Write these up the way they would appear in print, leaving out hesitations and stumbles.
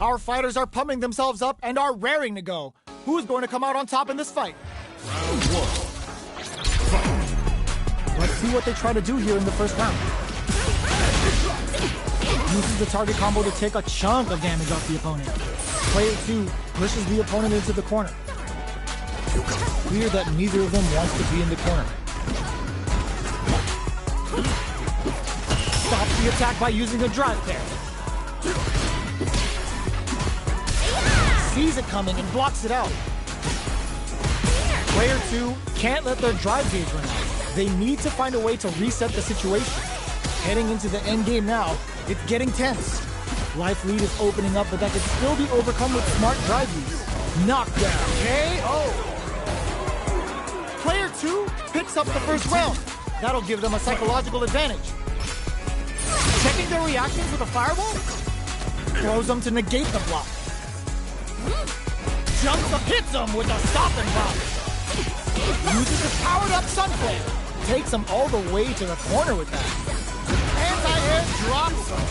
Our fighters are pumping themselves up and are raring to go. Who's going to come out on top in this fight? Round 1. Fight. Let's see what they try to do here in the first round. Uses the target combo to take a chunk of damage off the opponent. Player 2 pushes the opponent into the corner. Clear that neither of them wants to be in the corner. Stops the attack by using a drive pair. Sees it coming and blocks it out. Player 2 can't let their drive gauge run out. They need to find a way to reset the situation. Heading into the end game now, it's getting tense. Life lead is opening up, but that can still be overcome with smart drive use. Knockdown. KO. Player 2 picks up the first round. That'll give them a psychological advantage. Checking their reactions with a fireball? Throws them to negate the block. Jumps up, hits them with a stop and block. Uses his powered up sun flare. Takes him all the way to the corner with that. Anti-air drops him.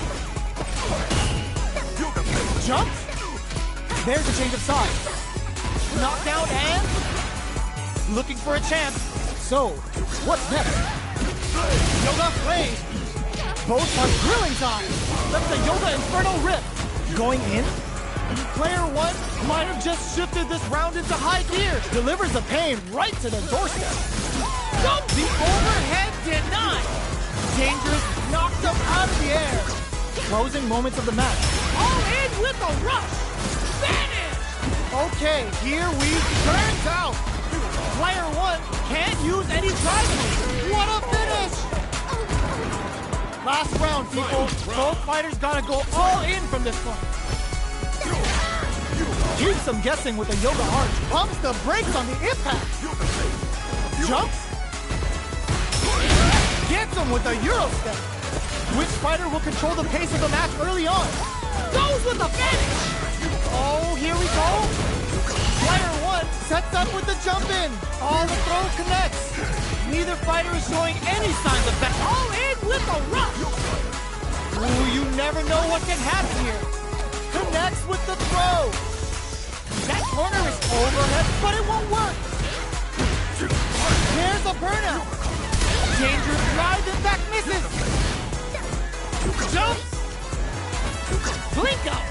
Jumps. There's a change of sides. Knockdown and looking for a chance. So, what's next? Yoga Flame. Both are grilling time. That's the Yoga Inferno Rip. Going in. Player 1 might have just shifted this round into high gear. Delivers the pain right to the doorstep. The overhead denied. Dangerous knocked him out of the air. Closing moments of the match. All in with a rush. Vanish. Okay, here we turns out. Player 1 can't use any driving. What a finish. Last round, people. Both fighters gotta go all in from this one. Keeps them guessing with a yoga arch. Pumps the brakes on the impact. Jumps. Gets him with a Euro step. Which fighter will control the pace of the match early on? Goes with a finish. Oh, here we go. Player 1 sets up with the jump in. All the throw connects. Neither fighter is showing any signs of that. All in with a rush. Ooh, you never know what can happen here. Connects with the throw. That corner is overhead, but it won't work. There's a burnout. Dangerous drive, in fact, misses. Jumps. Blink up.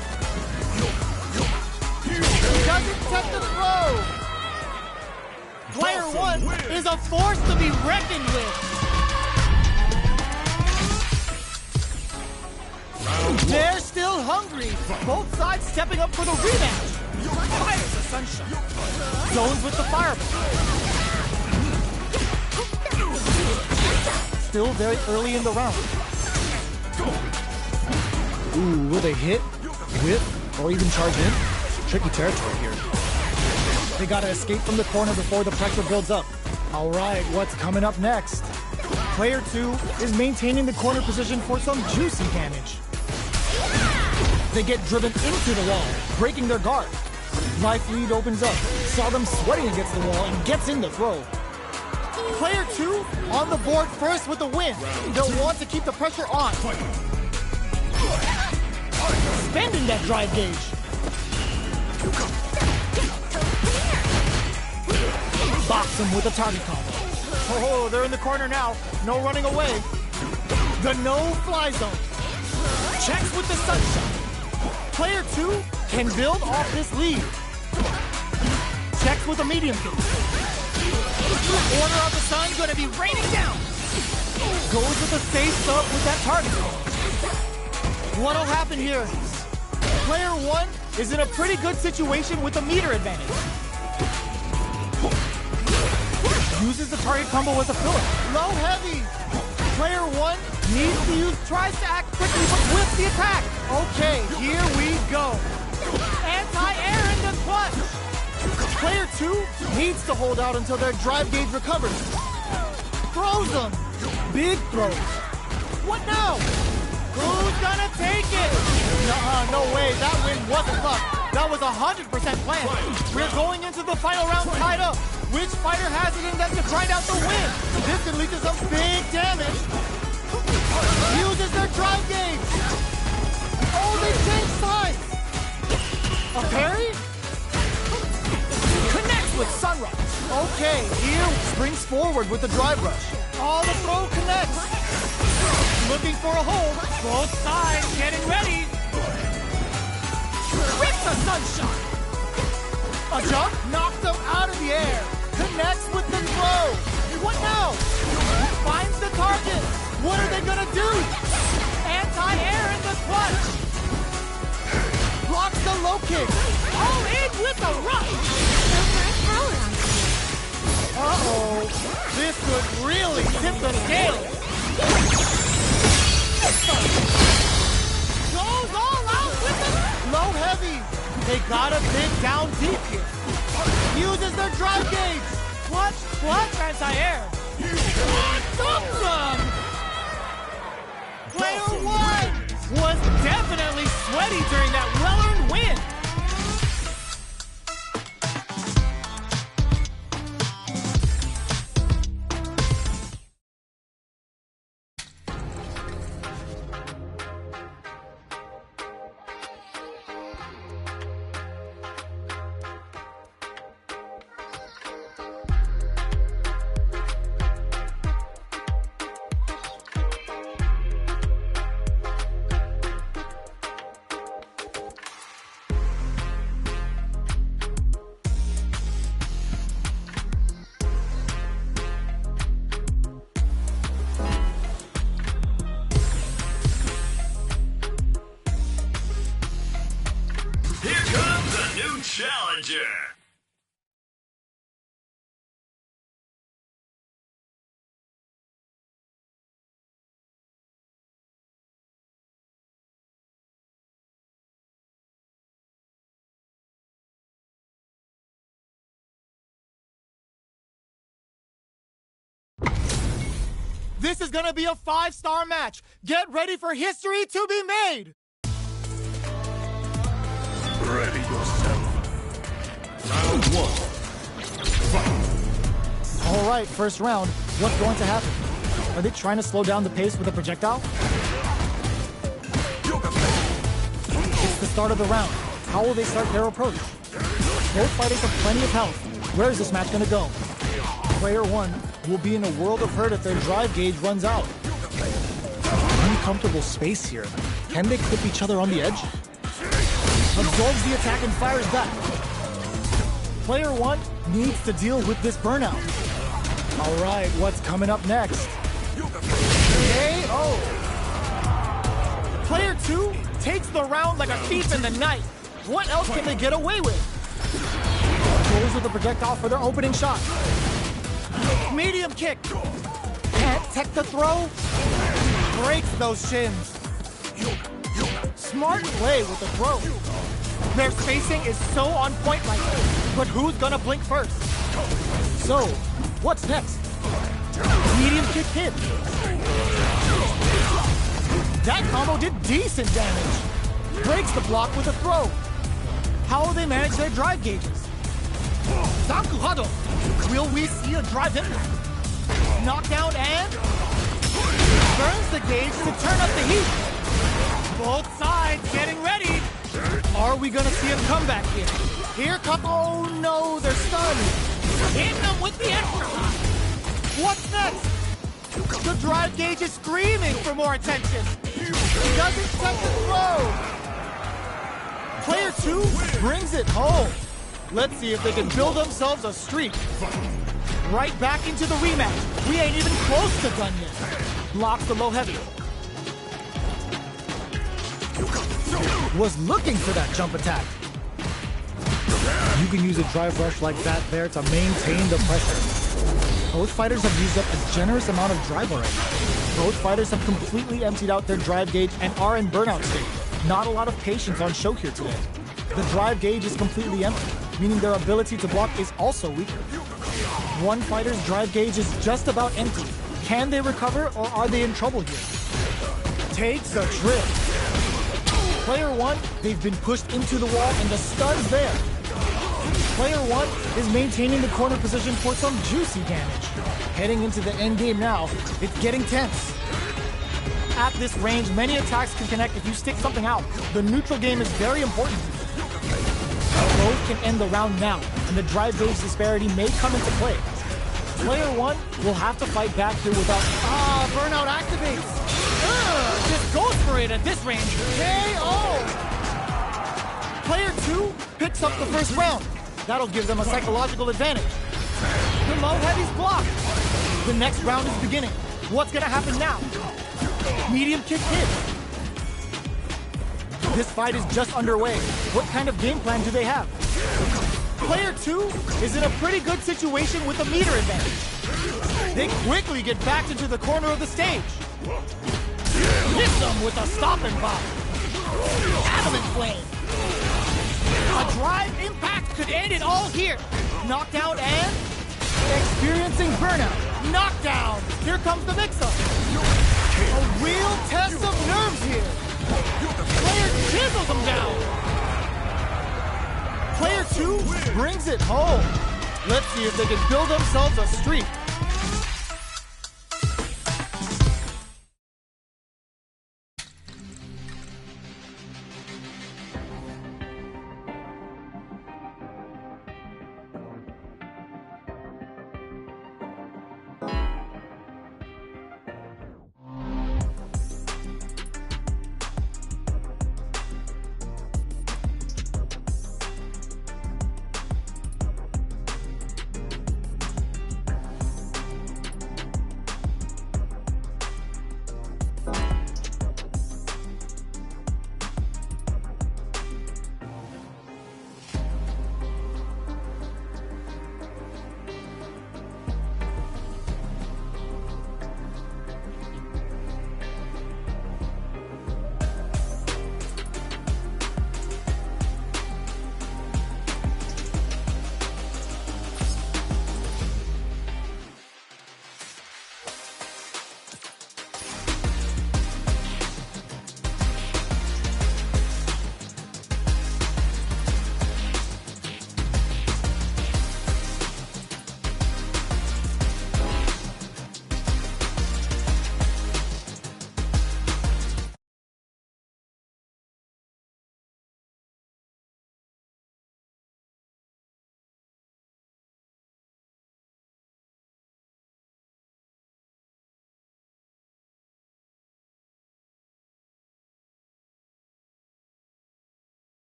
Doesn't set the throw. Player 1 is a force to be reckoned with. They're still hungry. Both sides stepping up for the rematch. Fires the sunshine. Zones with the fireball. Still very early in the round. Ooh, will they hit, whip, or even charge in? Tricky territory here. They gotta escape from the corner before the pressure builds up. All right, what's coming up next? Player 2 is maintaining the corner position for some juicy damage. They get driven into the wall, breaking their guard. Life lead opens up, saw them sweating against the wall, and gets in the throw. Player 2 on the board first with the win. They'll want to keep the pressure on. Spending that drive gauge. Box him with a target combo. Oh, they're in the corner now. No running away. The no-fly zone. Checks with the sunshine. Player 2 can build off this lead. Checks with a medium kick. Order of the sun gonna be raining down. Goes with a safe sub with that target. What'll happen here? Player 1 is in a pretty good situation with a meter advantage. Uses the target combo as a filler. Low heavy. Player 1 needs to use, tries to act quickly, but whips the attack. Okay, here we go. Anti-air in the clutch. Player 2 needs to hold out until their drive gauge recovers. Throws them. Big throws. What now? Who's gonna take it? Nuh-uh, no way. That win wasn't luck. That was 100% planned. We're going into the final round tied up. Which fighter has it in them to grind out the win? This can lead to some big damage. Uses their drive gauge. Oh, they changed sides. parry? Connects with Sunrise. Okay, here springs forward with the drive rush. Oh, the throw connects. Looking for a hold. Both sides getting ready. Rips a sunshine. A jump knocks them out of the air. Connects with the throw. What now? Finds the target. What are they gonna do? Anti-air in the clutch. Blocks the low kick. All in with a rush. Uh-oh. This could really tip the scales. Goes all out with the low heavy. They gotta dig down deep here. Uses their drive gauge. Clutch, anti-air. Awesome! Player one was definitely sweaty during that well-earned win. Challenger. This is gonna be a 5-star match. Get ready for history to be made. Ready yourself. Round one. Fight. All right, first round. What's going to happen? Are they trying to slow down the pace with a projectile? It's the start of the round. How will they start their approach? Both fighters have plenty of health. Where is this match going to go? Player one will be in a world of hurt if their drive gauge runs out. Uncomfortable space here. Can they clip each other on the edge? Absorbs the attack and fires back. Player one needs to deal with this burnout. All right, what's coming up next? KO. Player two takes the round like a thief in the night. What else can they get away with? Goes with the projectile for their opening shot. Medium kick. Can't tech the throw. Breaks those shins. Smart play with the throw. Their spacing is so on point right now. But who's gonna blink first? So, what's next? Medium kick hit. That combo did decent damage. Breaks the block with a throw. How will they manage their drive gauges? Zakuhado. Will we see a drive impact? Knockdown and burns the gauge to turn up the heat. Both sides getting ready. Are we gonna see a comeback here? Here come. Oh no, they're stunned. Hit them with the extra. What's next? The drive gauge is screaming for more attention. He doesn't check the throw. Player two brings it home. Let's see if they can build themselves a streak. Right back into the rematch. We ain't even close to done yet. Blocks the low heavy. Was looking for that jump attack. You can use a drive rush like that there to maintain the pressure. Both fighters have used up a generous amount of drive already. Both fighters have completely emptied out their drive gauge and are in burnout state. Not a lot of patience on show here today. The drive gauge is completely empty, meaning their ability to block is also weaker. One fighter's drive gauge is just about empty. Can they recover or are they in trouble here? Takes a trip. Player one, they've been pushed into the wall and the stun's there. Player one is maintaining the corner position for some juicy damage. Heading into the end game now, it's getting tense. At this range, many attacks can connect if you stick something out. The neutral game is very important. both can end the round now, and the drive-based disparity may come into play. Player 1 will have to fight back here without... Burnout activates. Just goes for it at this range. KO. Player 2 picks up the first round. That'll give them a psychological advantage. The low heavy's blocked. The next round is beginning. What's gonna happen now? Medium kick hit. This fight is just underway. What kind of game plan do they have? Player 2 is in a pretty good situation with a meter advantage. They quickly get backed into the corner of the stage. Hits them with a stomping bomb. Adamant flame. A drive impact could end it all here. Knockdown and experiencing burnout. Knockdown. Here comes the mix-up. A real test of nerves here. Player chisels him down. Player 2 brings it home. Let's see if they can build themselves a streak.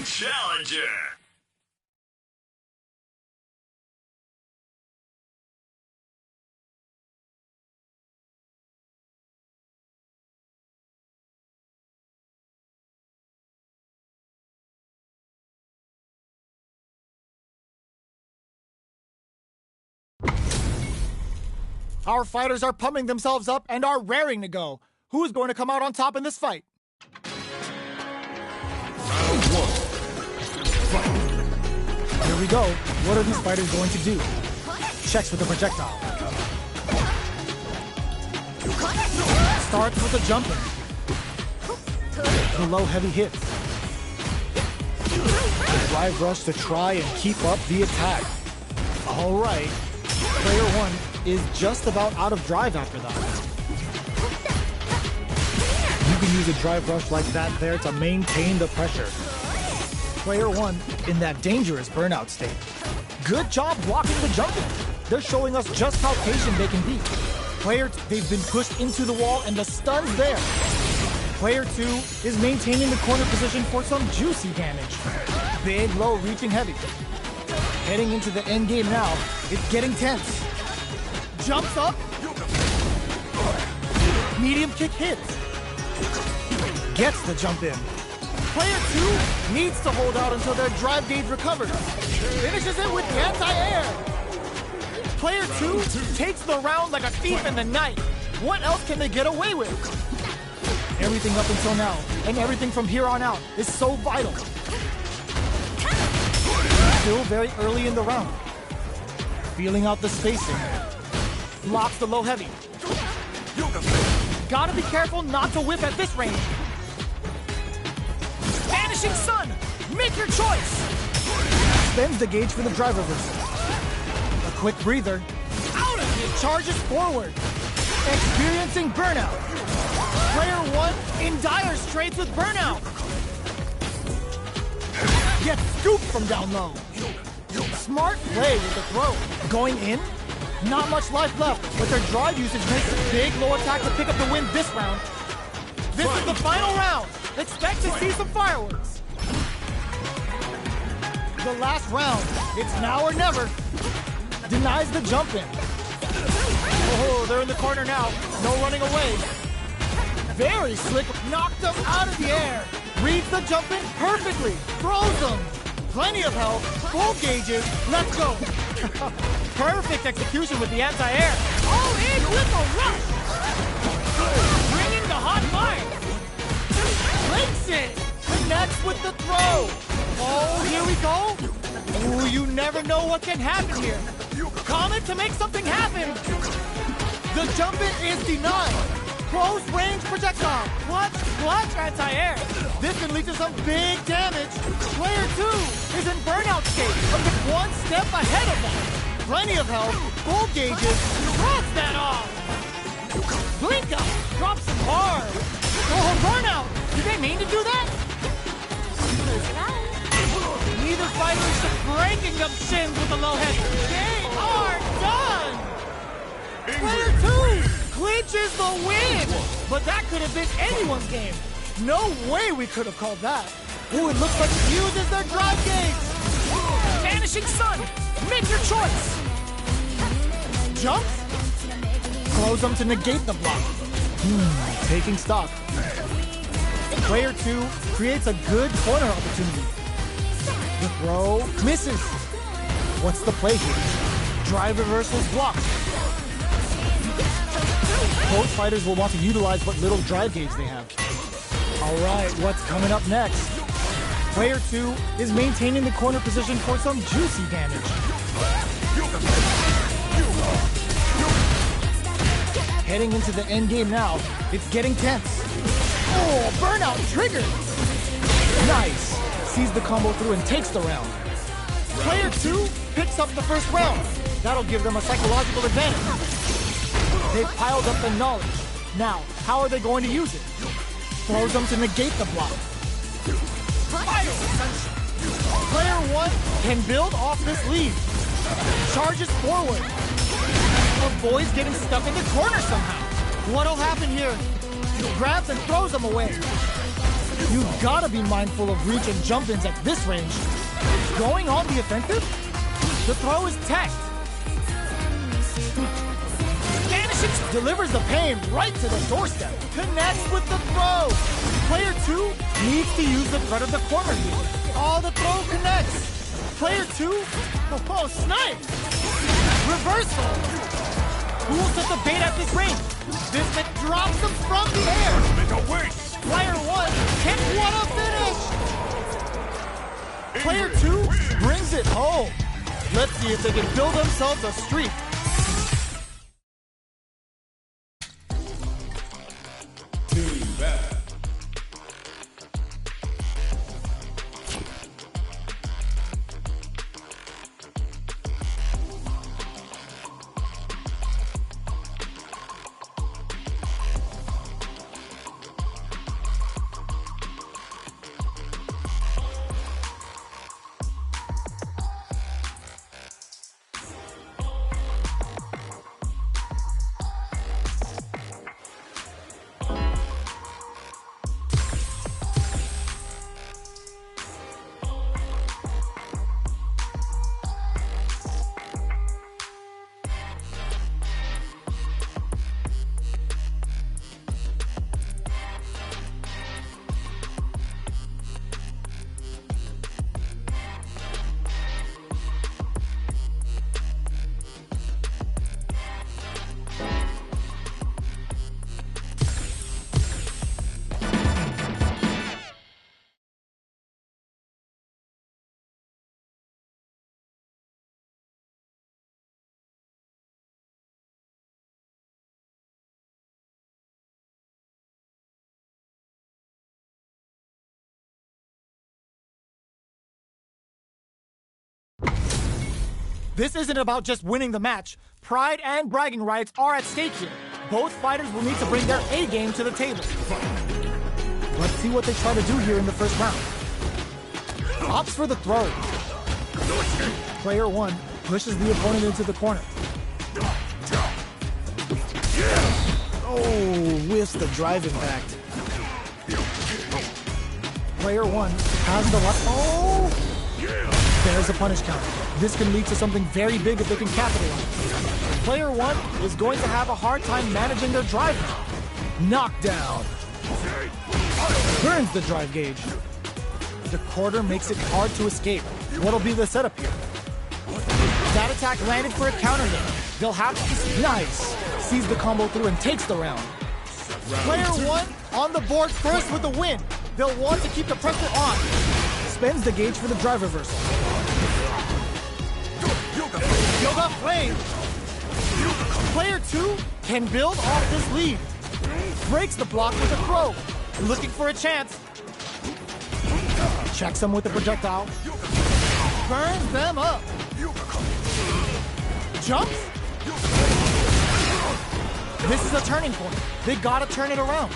Challenger. Our fighters are pumping themselves up and are raring to go. Who's going to come out on top in this fight? Round 1. Fight. Here we go. What are these fighters going to do? Checks with the projectile. Starts with a jumper. The low heavy hits. The drive rush to try and keep up the attack. All right. Player 1 is just about out of drive after that. You can use a drive rush like that there to maintain the pressure. Player 1 in that dangerous burnout state. Good job blocking the jumping. They're showing us just how patient they can be. Player, they've been pushed into the wall and the stun's there. Player 2 is maintaining the corner position for some juicy damage. Big, low, reaching heavy. Heading into the end game now, it's getting tense. Jumps up. Medium kick hits. Gets the jump in. Player 2 needs to hold out until their drive gauge recovers. Finishes it with the anti-air. Player 2 takes the round like a thief in the night. What else can they get away with? Everything up until now, and everything from here on out, is so vital. Still very early in the round. Feeling out the spacing. Blocks the low heavy. Gotta be careful not to whip at this range. Vanishing Sun! Make your choice! Spends the gauge for the drive reversal. A quick breather. Out of it! Charges forward. Experiencing burnout. Player 1 in dire straits with burnout. Gets scooped from down low. Smart play with the throw. Going in. Not much life left, but their drive usage makes a big low attack to pick up the win this round. This is the final round. Expect to see some fireworks. The last round. It's now or never. Denies the jump in. Oh, they're in the corner now. No running away. Very slick. Knocked them out of the air. Reads the jump in perfectly. Throws them. Plenty of health. Full gauges. Let's go. Perfect execution with the anti-air. All in with a rush. Bringing the hot fire. Links it. Connects with the throw. Oh, here we go. Ooh, you never know what can happen here. Comet to make something happen. The jump in is denied. Close range projectile. Clutch anti-air. This can lead to some big damage. Player 2 is in burnout state, but just one step ahead of that. Plenty of health, full gauges, drops that off. Blink up, drops him hard. Oh, burnout. Did they mean to do that? Neither fighter is breaking them shins with the low head. They are done. Player 2 clinches the win! But that could have been anyone's game. No way we could have called that. Ooh, it looks like it uses their drive gauge. Vanishing Sun, make your choice. Jumps. Close them to negate the block. Taking stock. Player 2 creates a good corner opportunity. The throw misses. What's the play here? Drive reversals blocked. Both fighters will want to utilize what little drive gauge they have. All right, what's coming up next? Player 2 is maintaining the corner position for some juicy damage. Heading into the end game now, it's getting tense. Oh, burnout triggered! Nice! Sees the combo through and takes the round. Player 2 picks up the first round. That'll give them a psychological advantage. They've piled up the knowledge. Now, how are they going to use it? Throws them to negate the block. Player 1 can build off this lead. Charges forward. Avoids getting stuck in the corner somehow. What'll happen here? Grabs and throws them away. You've got to be mindful of reach and jump-ins at this range. Going on the offensive? The throw is teched. Delivers the pain right to the doorstep. Connects with the throw. Player 2 needs to use the threat of the corner here. Oh, the throw connects. Player 2, oh, snipe. Reversal. schools took the bait at this range. Bismuth drops him from the air. Player 1 can't what a finish. Player 2 brings it home. Let's see if they can build themselves a streak. Team battle. This isn't about just winning the match. Pride and bragging rights are at stake here. Both fighters will need to bring their A game to the table. Let's see what they try to do here in the first round. Opts for the throw. Player 1 pushes the opponent into the corner. Oh, whiffs the drive impact. Player 1 has the left. Oh! There's a punish counter. This can lead to something very big if they can capitalize. Player 1 is going to have a hard time managing their drive. Knockdown. Burns the drive gauge. The quarter makes it hard to escape. What'll be the setup here? That attack landed for a counter hit. They'll have to... Nice! Sees the combo through and takes the round. Player 1 on the board first with the win. They'll want to keep the pressure on. Spends the gauge for the drive reversal. Yoga flame. Player 2 can build off this lead. Breaks the block with a throw. Looking for a chance. Checks them with the projectile. Burns them up. Jumps. This is a turning point. They gotta turn it around.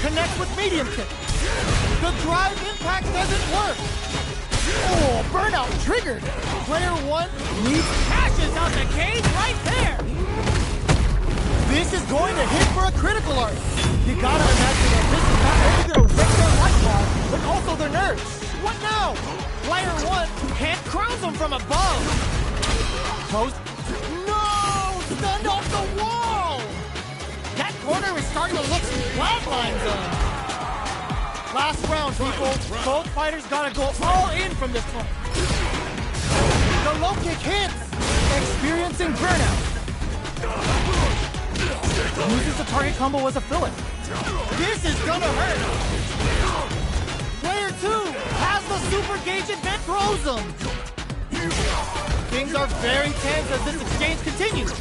Connect with medium kick. The drive impact doesn't work. Oh, burnout triggered. Player 1 needs cashes out the cage right there. This is going to hit for a critical art. You gotta imagine that this is not only going to wreck their life bar, but also their nerves. What now? Player 1 can't crown them from above. Post. No! Stunned off the wall! That corner is starting to look flatline. Last round, people. Both fighters gotta go all in from this point. The low kick hits. Experiencing burnout. Uses the target combo as a filler. This is gonna hurt. Player 2 has the super gauge and then throws him. Things are very tense as this exchange continues.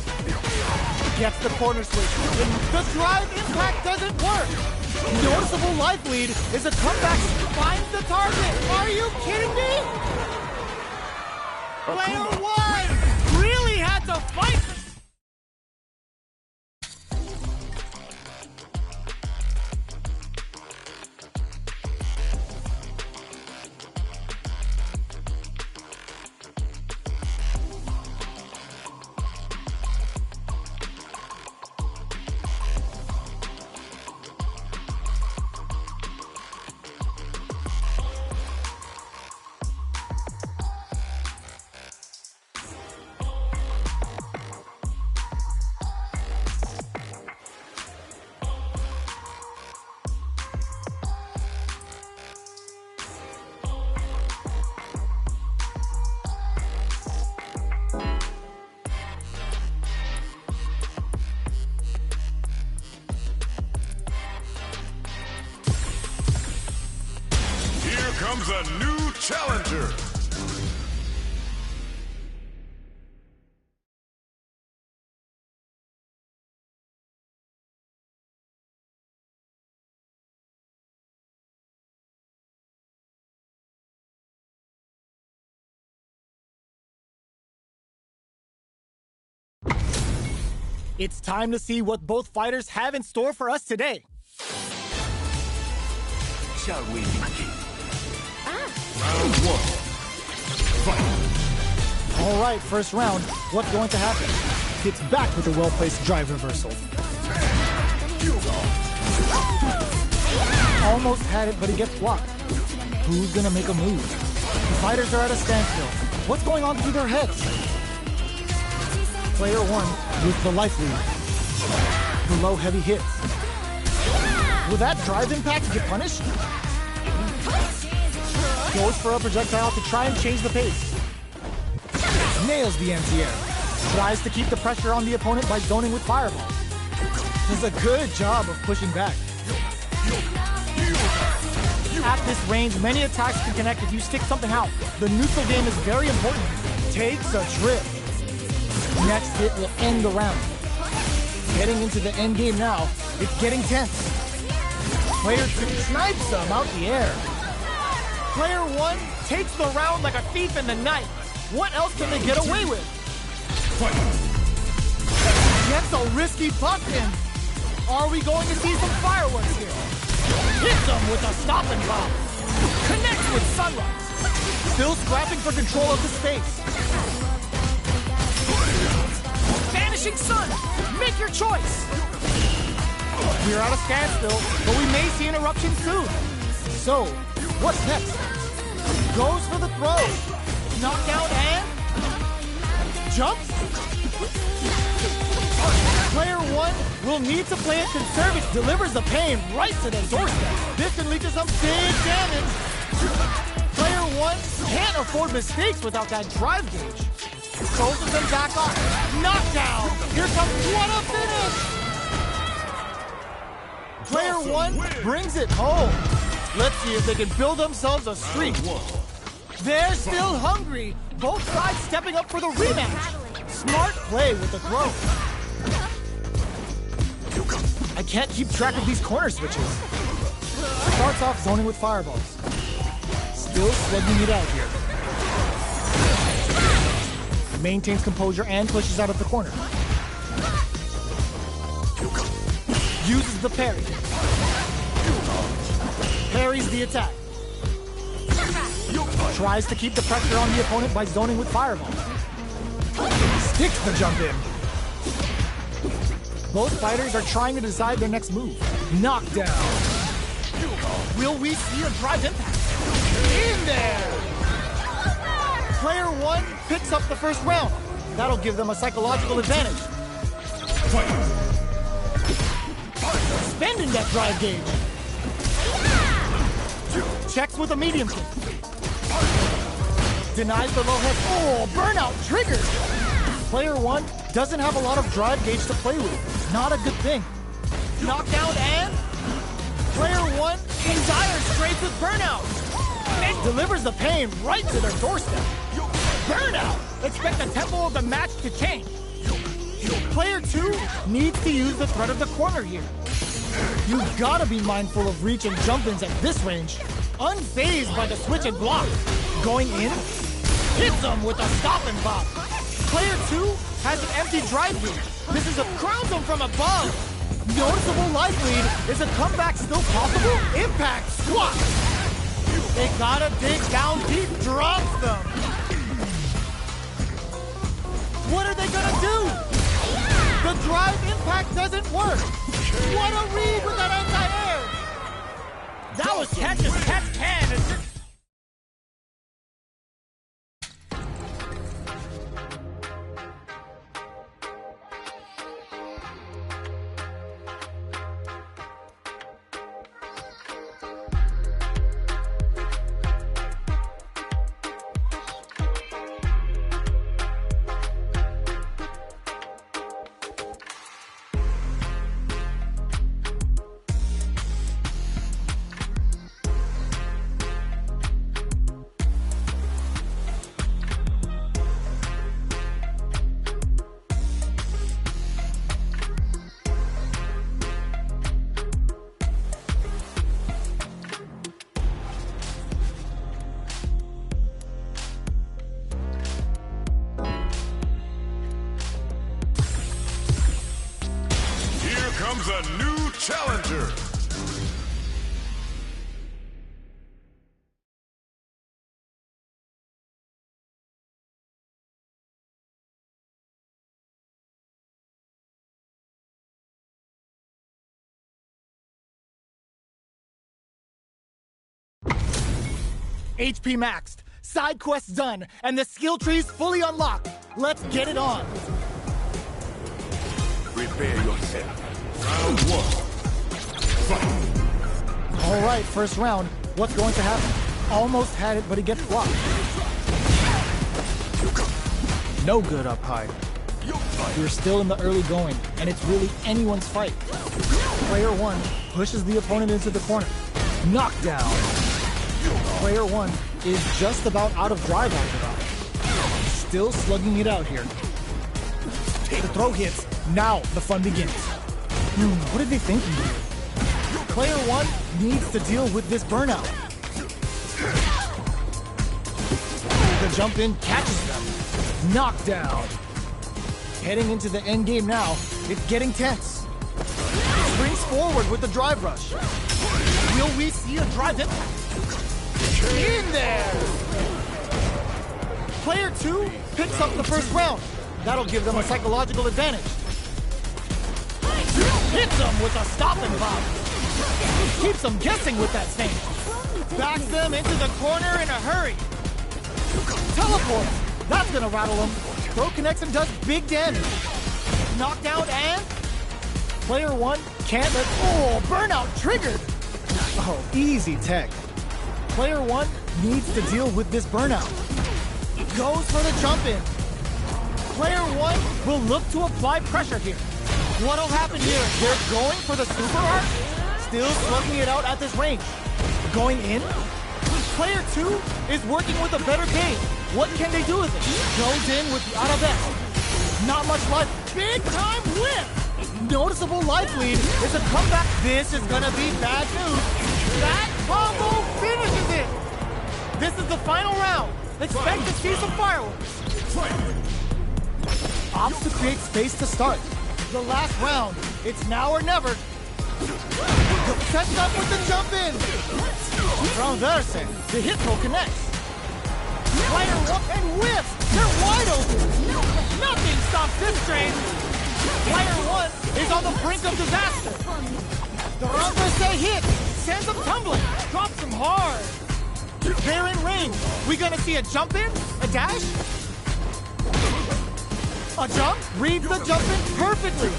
Gets the corner switch. The drive impact doesn't work. Noticeable life lead is a comeback. Finds the target. Are you kidding me? Player 1 really had to fight. comes a new challenger. It's time to see what both fighters have in store for us today. Shall we begin? Round one. Fight. All right, first round. What's going to happen? Hits back with a well-placed drive reversal. Almost had it, but he gets blocked. Who's gonna make a move? The fighters are at a standstill. What's going on through their heads? Player one with the life lead. The low heavy hits. Will that drive impact get punished? Goes for a projectile to try and change the pace. Nails the anti-air. Tries to keep the pressure on the opponent by zoning with fireball. Does a good job of pushing back. At this range, many attacks can connect if you stick something out. The neutral game is very important. Takes a trip. Next hit will end the round. Getting into the end game now, it's getting tense. Player 2 snipes them out the air. Player 1 takes the round like a thief in the night. What else can they get away with? Gets a risky buck in. Are we going to see some fireworks here? Hits them with a stop and pop. Connects with Sunrise. Still scrapping for control of the space. Vanishing Sun, make your choice. We're at a standstill, but we may see an eruption soon. So, what's next? Goes for the throw. Knockdown and jumps. Player 1 will need to play it conservative. Delivers the pain right to their doorstep. This can lead to some big damage. Player 1 can't afford mistakes without that drive gauge. Closes them back off. Knockdown. Here comes what a finish. Player 1 brings it home. Let's see if they can build themselves a streak. They're still hungry. Both sides stepping up for the rematch. Smart play with the throw. I can't keep track of these corner switches. Starts off zoning with fireballs. Still slugging it out here. Maintains composure and pushes out of the corner. Uses the parry. Parries the attack. Tries to keep the pressure on the opponent by zoning with fireball. Sticks the jump in. Both fighters are trying to decide their next move. Knockdown. Will we see a drive impact? In there! Player 1 picks up the first round. That'll give them a psychological advantage. Spending that drive gauge. Checks with a medium kick. Denies the low head. Oh, burnout triggered. Player 1 doesn't have a lot of drive gauge to play with. Not a good thing. Knockdown and player 1 in dire straits with burnout. It delivers the pain right to their doorstep. Burnout! Expect the tempo of the match to change. Player 2 needs to use the threat of the corner here. You've got to be mindful of reach and jump-ins at this range. Unfazed by the switch and block. Going in, hits them with a stop and pop. Player 2 has an empty drive gauge. This is a crowns them from above. Noticeable life lead. Is a comeback still possible? Impact squat. They gotta dig down deep, drops them. What are they gonna do? The drive impact doesn't work. What a read with that anti-air. That was catch as catch can. the new challenger. HP maxed, side quests done, and the skill tree's fully unlocked. Let's get it on. Prepare yourself. Round one. Fight. All right, first round. What's going to happen? Almost had it, but he gets blocked. No good up high. We're still in the early going, and it's really anyone's fight. Player one pushes the opponent into the corner. Knockdown. Player one is just about out of drive after that. Still slugging it out here. The throw hits. Now the fun begins. What are they thinking here? Player one needs to deal with this burnout. The jump in catches them. Knockdown. Heading into the end game now. It's getting tense. Springs forward with the drive rush. Will we see a drive impact? In there! Player two picks up the first round. That'll give them a psychological advantage. Hits them with a stopping bomb. Keeps them guessing with that thing. Backs them into the corner in a hurry. Teleport. That's gonna rattle them. Throw connects and does big damage. Knockdown and player one can't let. Oh, burnout triggered. Oh, easy tech. Player one needs to deal with this burnout. Goes for the jump in. Player one will look to apply pressure here. What'll happen here? They're going for the super art. Still slugging it out at this range. Going in. Player two is working with a better game. What can they do with it? Goes in with the arabesque. Not much life. Big time whip. Noticeable life lead is a comeback. This is gonna be bad news. That combo finishes it. This is the final round. Expect to see some fireworks. Opts to create space to start. The last round. It's now or never. Sets up with the jump in. Transverse. The hit throw connects. Player one and whiffs. They're wide open. Nothing stops this train. Player one is on the brink of disaster. The transverse hit. Sends them tumbling. Drops them hard. They're in range. We gonna see a jump in? A dash? A jump? Reads the jump in perfectly.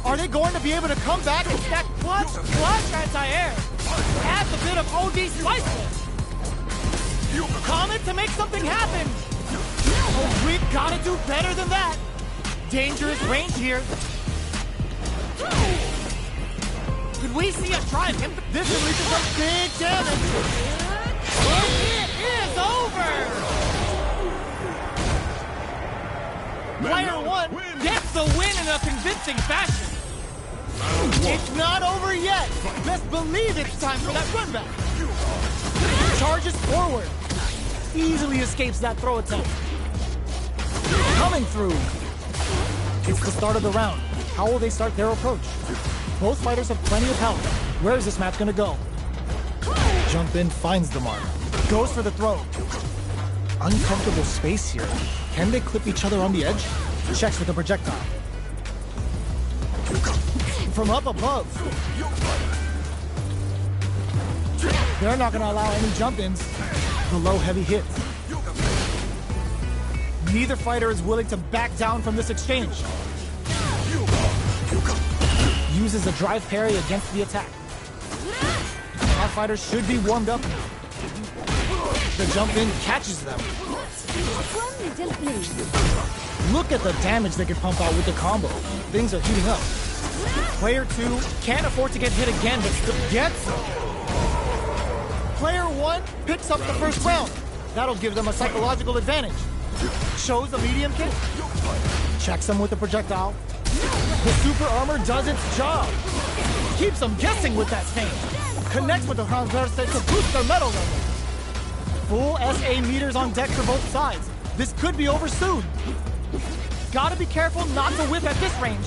Are they going to be able to come back and stack clutch anti-air? Adds a bit of OD spice. Comet to make something happen. Oh, we've got to do better than that. Dangerous range here. Could we see a drive him? This is leading to some big damage. It is over. Player one gets the win in a convincing fashion. It's not over yet. Best believe it's time for that run back. Charges forward. Easily escapes that throw attempt. Coming through. It's the start of the round. How will they start their approach? Both fighters have plenty of health. Where is this match gonna go? Jump in finds the mark. Goes for the throw. Uncomfortable space here. Can they clip each other on the edge? Checks with the projectile. From up above. They're not gonna allow any jump-ins. The low heavy hits. Neither fighter is willing to back down from this exchange. Uses a drive parry against the attack. Our fighters should be warmed up now. The jump in catches them. Look at the damage they can pump out with the combo. Things are heating up. Player two can't afford to get hit again, but still gets them. Player one picks up the first round. That'll give them a psychological advantage. Shows a medium kick. Checks them with the projectile. The super armor does its job. Keeps them guessing with that thing. Connects with the transverse to boost their metal level. Full SA meters on deck for both sides. This could be over soon. Gotta be careful not to whip at this range.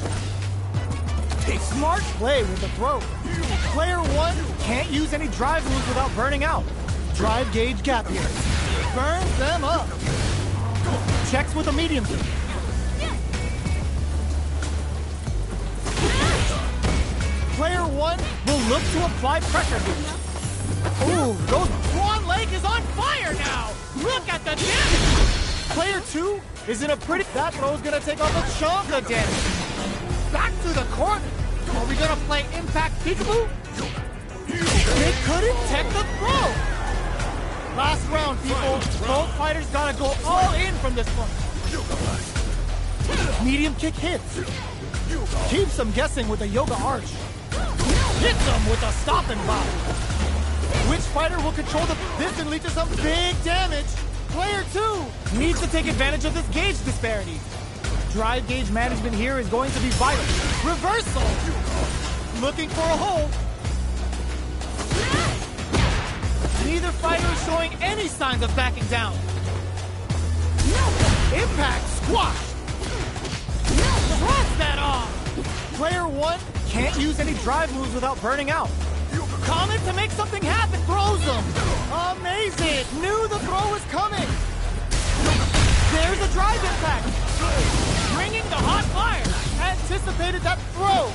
Smart play with the throw. Player 1 can't use any drive moves without burning out. Drive gauge gap here. Burns them up. Checks with a medium kick. Player 1 will look to apply pressure here. Ooh, those Swan Lake is on fire now! Look at the damage! Player 2 is in a pretty... That throw's gonna take off a chunk of damage. Back to the corner. Are we gonna play Impact Peekaboo? They couldn't tech the throw! Last round, people. Both fighters gotta go all in from this one. Medium kick hits. Keeps them guessing with a yoga arch. Hits them with a stopping block. Which fighter will control the... This can lead to some big damage. Player 2 needs to take advantage of this gauge disparity. Drive gauge management here is going to be vital. Reversal. Looking for a hold. Neither fighter is showing any signs of backing down. Impact squash. Cross that off. Player 1 can't use any drive moves without burning out. Comet to make something happen, throws them. Amazing. Knew the throw was coming. There's a drive impact. Bringing the hot fire. Anticipated that throw.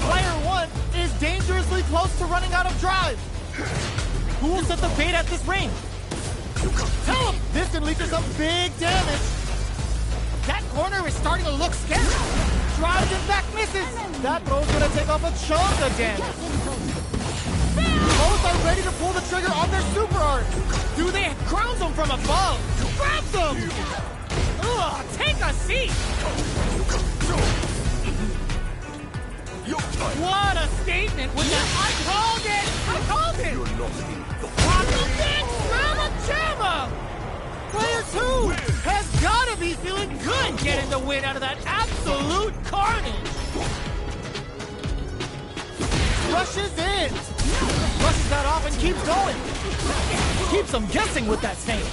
Player 1 is dangerously close to running out of drive. Who will set the bait at this range? Tell him. This can lead to some big damage. That corner is starting to look scary. Drives impact misses. That throw's gonna take off a chunk of damage. Both are ready to pull the trigger on their super art. Do they ground them from above? Grabs them! Ugh, take a seat! What a statement with that! I called it! I called it! Jamma! Player 2 has gotta be feeling good getting the win out of that absolute carnage! Rushes in! Brushes that off and keeps going! Keeps them guessing with that same!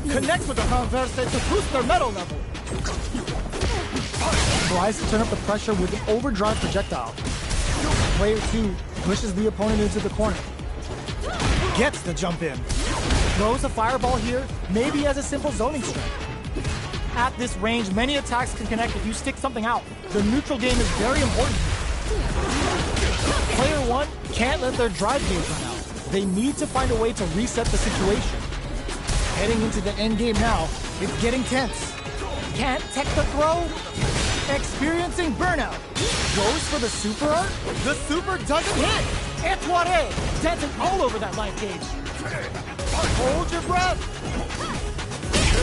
Connects with the converse to boost their metal level! Tries to turn up the pressure with an overdrive projectile. Player 2 pushes the opponent into the corner. Gets the jump in. Throws a fireball here, maybe as a simple zoning strike. At this range, many attacks can connect if you stick something out. The neutral game is very important. Player 1 can't let their drive gauge run out. They need to find a way to reset the situation. Heading into the end game now, it's getting tense. Can't tech the throw. Experiencing burnout. Goes for the super art. The super doesn't hit. Etoile. Dancing all over that life gauge. Hold your breath.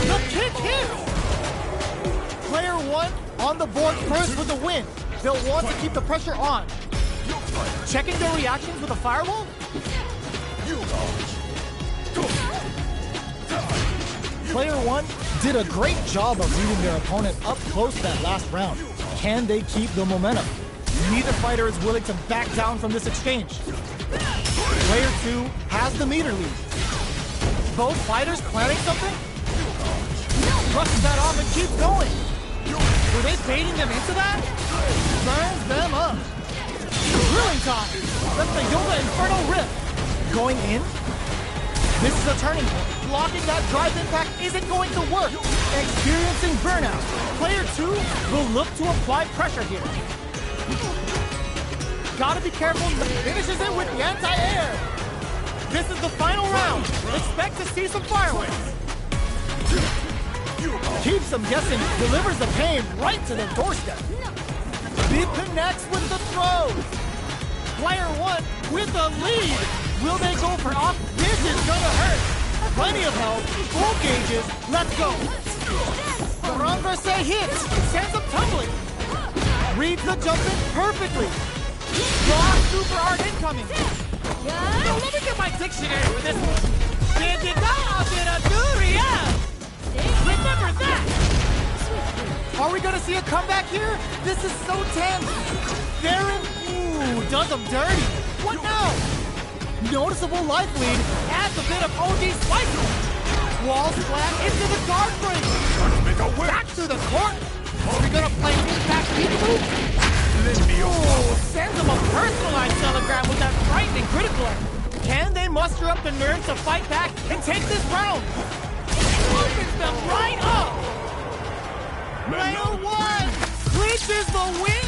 The kick hits. Player 1 on the board first with the win. They'll want to keep the pressure on. Checking their reactions with a fireball? Player 1 did a great job of reading their opponent up close that last round. Can they keep the momentum? Neither fighter is willing to back down from this exchange. Player 2 has the meter lead. Both fighters planning something? Brushes that off and keeps going. Were they baiting them into that? Burns them up. Drilling time. That's the Yoga Inferno Rip. Going in? This is a turning point. Blocking that drive impact isn't going to work. Experiencing burnout. Player 2 will look to apply pressure here. Gotta be careful. Finishes it with the anti-air. This is the final round. Expect to see some fireworks. Keeps them guessing. Delivers the pain right to their doorstep. Big connects with the throws. Player 1 with the lead. Will they go for off? This is gonna hurt. Plenty of health. Full gauges. Let's go. The renverse hits. Sends them tumbling. Reads the jump in perfectly. Raw super art incoming. So let me get my dictionary with this one. Remember that. Are we gonna see a comeback here? This is so tense. Theron, ooh, does them dirty. What now? Noticeable life lead, adds a bit of OD spice. Wall splat into the guard break. Back to the court. Are we gonna play Impact Peekaboo? Lend me your power. Sends them a personalized telegram with that frightening critical. Can they muster up the nerve to fight back and take this round? Opens them right up! Player one clinches the win!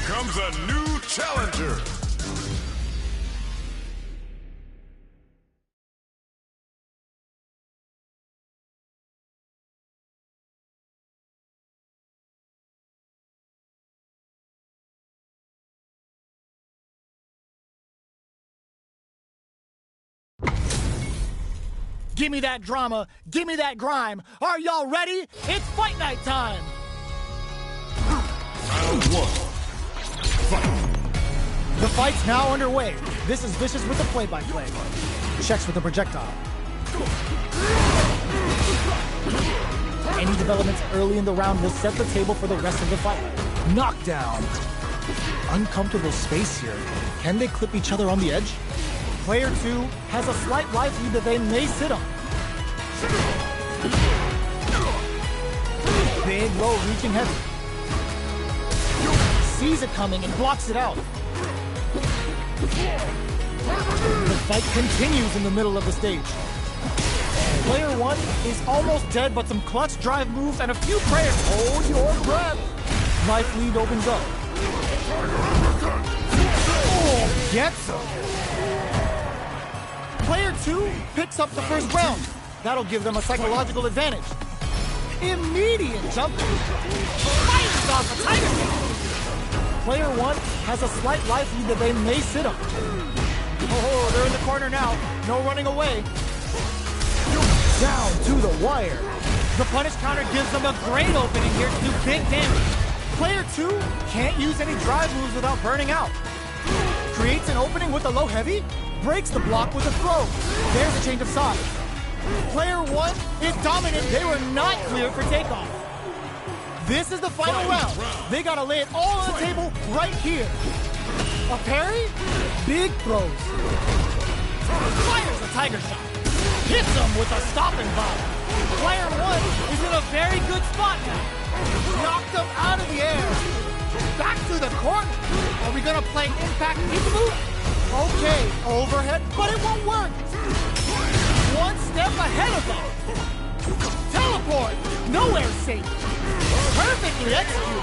Comes a new challenger. Give me that drama, give me that grime. Are y'all ready? It's fight night time. Round one. The fight's now underway. This is Vicious with the play-by-play. Checks with the projectile. Any developments early in the round will set the table for the rest of the fight. Knockdown. Uncomfortable space here. Can they clip each other on the edge? Player 2 has a slight life lead that they may sit on. Big low reaching heavy. Sees it coming and blocks it out. The fight continues in the middle of the stage. Player 1 is almost dead, but some clutch drive moves and a few prayers. Hold your breath. Life lead opens up. Oh, gets him. Player 2 picks up the first round. That'll give them a psychological advantage. Immediate jump. Fires off a tiger. Player 1 has a slight life lead that they may sit on. Oh, they're in the corner now. No running away. Down to the wire. The punish counter gives them a great opening here to do big damage. Player 2 can't use any drive moves without burning out. Creates an opening with a low heavy. Breaks the block with a throw. There's a change of sides. Player 1 is dominant. They were not cleared for takeoff. This is the final round. They gotta lay it all on the table right here. A parry? Big throws. Fires a tiger shot. Hits him with a stopping bomb. Player 1 is in a very good spot now. Knocked him out of the air. Back to the corner. Are we gonna play impact peekaboo? Okay, overhead, but it won't work. One step ahead of them. Teleport. Nowhere safe. Perfectly executed.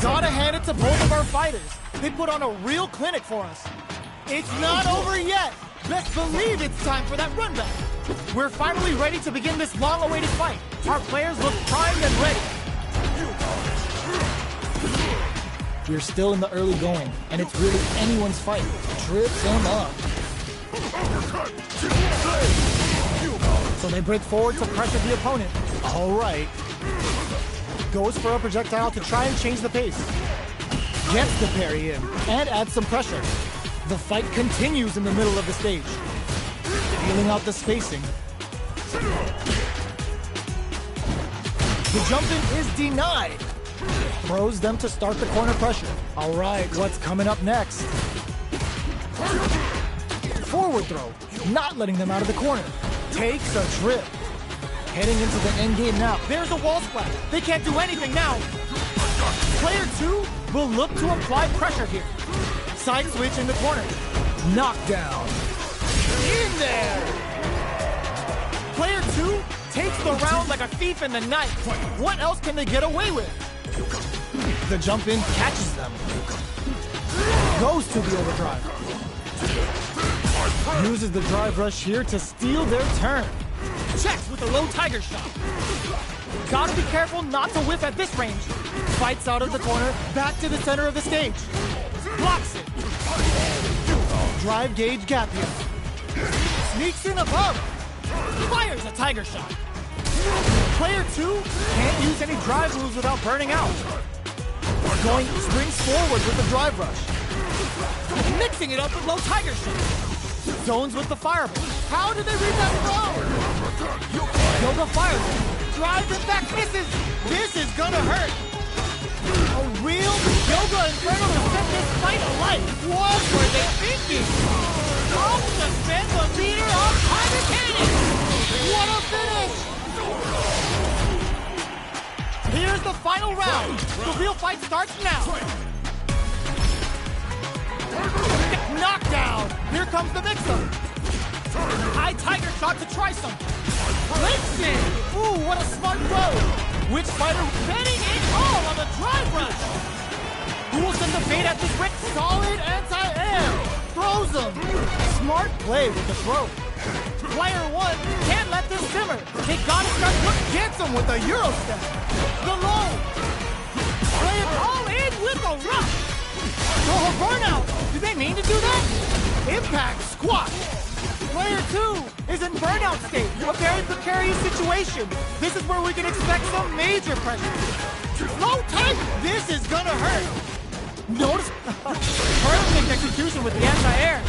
Gotta hand it to both of our fighters. They put on a real clinic for us. It's not over yet. Best believe it's time for that run back. We're finally ready to begin this long-awaited fight. Our players look primed and ready. We're still in the early going, and it's really anyone's fight. Trips him up. So they break forward to pressure the opponent. All right. Goes for a projectile to try and change the pace. Gets the parry in and adds some pressure. The fight continues in the middle of the stage. Feeling out the spacing. The jump-in is denied. Throws them to start the corner pressure. All right, what's coming up next? Forward throw, not letting them out of the corner. Takes a trip. Heading into the end game now. There's a wall splash. They can't do anything now. Player 2 will look to apply pressure here. Side switch in the corner. Knockdown. In there. Player 2 takes the round like a thief in the night. What else can they get away with? The jump in catches them. Goes to the overdrive. Uses the drive rush here to steal their turn. Checks with a low tiger shot. Gotta be careful not to whiff at this range. Fights out of the corner, back to the center of the stage. Blocks it. Drive gauge gap here. Sneaks in above. Fires a tiger shot. Player 2 can't use any drive moves without burning out. Springs forward with the drive rush. Mixing it up with low tiger shot. Zones with the fireball. How did they read that throw? Yoga fires it. Drive impact misses. This is gonna hurt. A real Yoga Inferno to set this fight alight. What were they thinking? I'll suspend the leader of Tiger Cannon. What a finish! Here's the final round. The real fight starts now. Knockdown. Here comes the mix-up. High tiger shot to try something. Lynxing. Ooh, what a smart throw. Which fighter betting it all on the drive rush? Who will send the bait at this Rick? Solid anti-air. Throws him. Smart play with the throw. Player 1 can't let this simmer. They gotta start gets him with a Euro step. The low. Play it all in with a rush. Throw a burnout. Did they mean to do that? Impact squat. Player 2 is in burnout state. A very precarious situation. This is where we can expect some major pressure. Low time. This is gonna hurt. Notice perfect execution with the anti-air.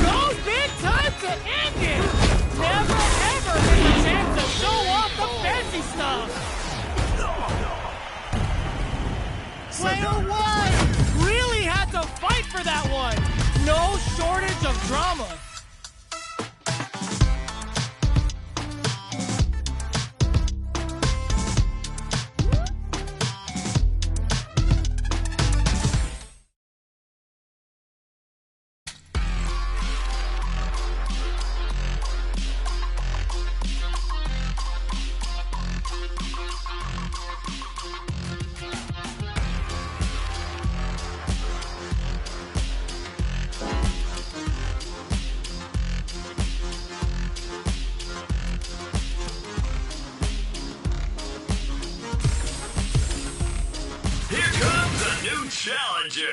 Goes big time to end it. Never ever get a chance to show off the fancy stuff. Player 1 really had to fight for that one. No shortage of drama. Challenger.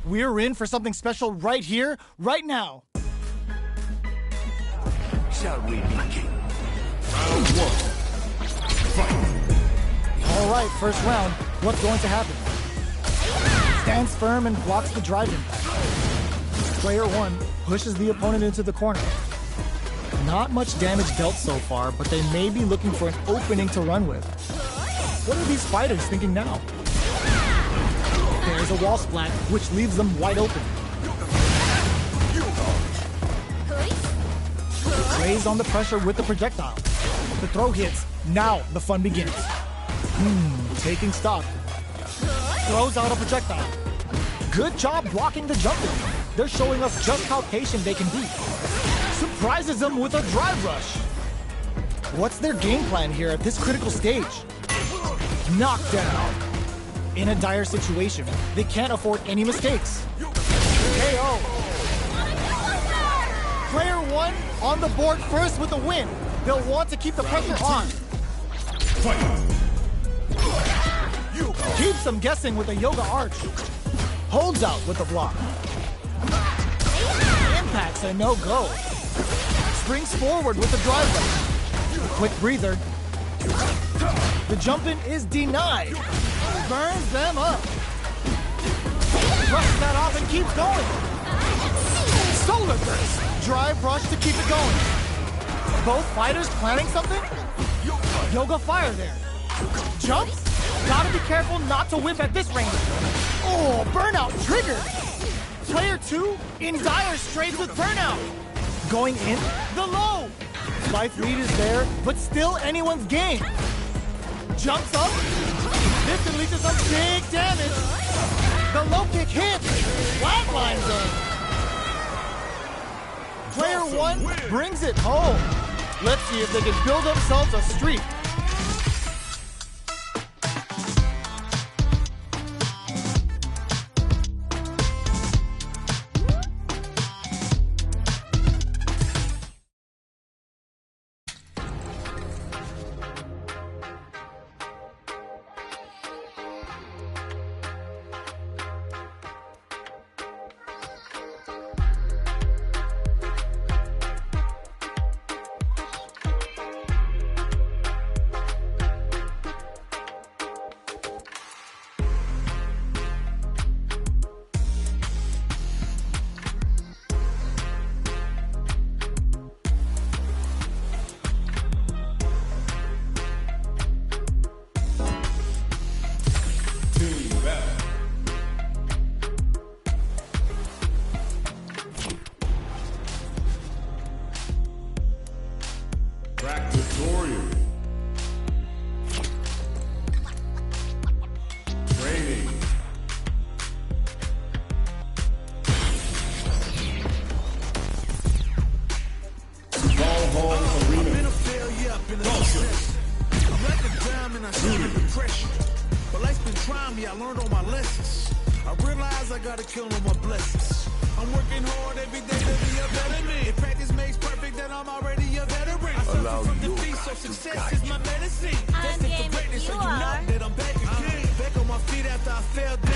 We're in for something special right here, right now. Shall we begin? Round 1. Fight. All right, first round. What's going to happen? Stands firm and blocks the drive impact. Player 1 pushes the opponent into the corner. Not much damage dealt so far, but they may be looking for an opening to run with. What are these fighters thinking now? There's a wall splat, which leaves them wide open. Raised on the pressure with the projectile. The throw hits. Now the fun begins. Taking stock. Throws out a projectile. Good job blocking the jumping. They're showing us just how patient they can be. Surprises them with a drive rush. What's their game plan here at this critical stage? Knockdown. In a dire situation, they can't afford any mistakes. KO. Player 1 on the board first with a win. They'll want to keep the pressure on. Keeps them guessing with a yoga arch. Holds out with the block. Impact's a no-go. Springs forward with the drive rush. Quick breather. The jump-in is denied. Burns them up. Brushes that off and keeps going. Solar burst. Drive rush to keep it going. Both fighters planning something? Yoga fire there. Jumps? Gotta be careful not to whip at this range. Oh, burnout triggered. Player 2 in dire straits with burnout. Going in, the low. Life lead is there, but still anyone's game. Jumps up. This can lead to some big damage. The low kick hits. Flatlines him. Player one brings it home. Let's see if they can build themselves a streak. Kill on my blessings. I'm working hard every day to be a better man. If practice makes perfect, then I'm already a veteran. I suffer from defeat, so success is my medicine. Destined for greatness, so you know that I'm back again. Back on my feet after I fell down.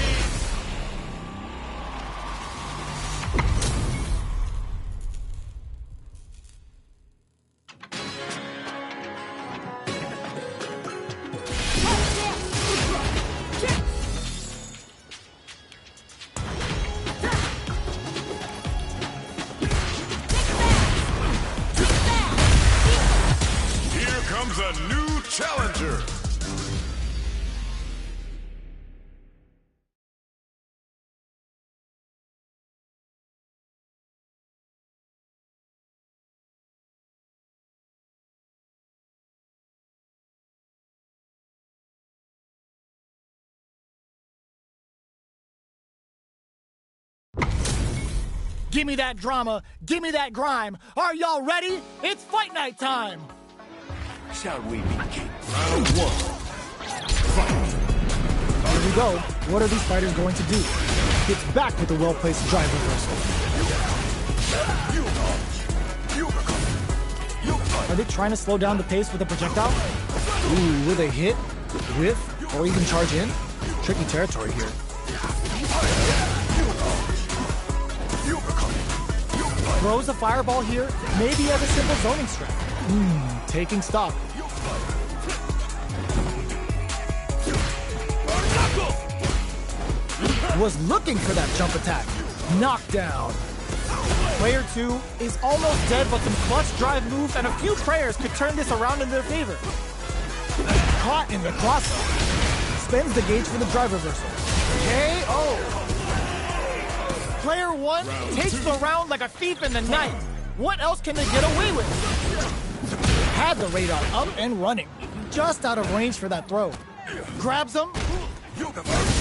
A new challenger. Give me that drama. Give me that grime. Are y'all ready? It's fight night time. Shall we begin? Round one. Fight. Here we go. What are these fighters going to do? It's back with a well-placed drive reversal. Are they trying to slow down the pace with a projectile? Ooh, will they hit, whiff, or even charge in? Tricky territory here. Throws a fireball here, maybe as a simple zoning strat. Taking stock. Was looking for that jump attack. Knockdown. Player 2 is almost dead, but some clutch drive moves and a few prayers could turn this around in their favor. Caught in the crossfire. Spends the gauge for the drive reversal. KO. Player 1 takes the round like a thief in the night. What else can they get away with? Had the radar up and running. Just out of range for that throw. Grabs him.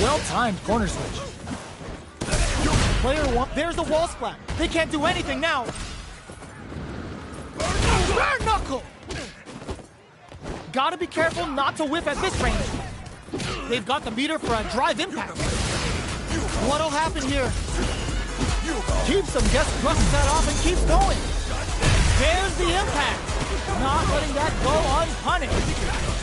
Well-timed corner switch. Player 1, there's the wall splat. They can't do anything now. Bare knuckle! Gotta be careful not to whiff at this range. They've got the meter for a drive impact. What'll happen here? Keeps them, just brushes that off and keeps going. There's the impact. Not letting that go unpunished.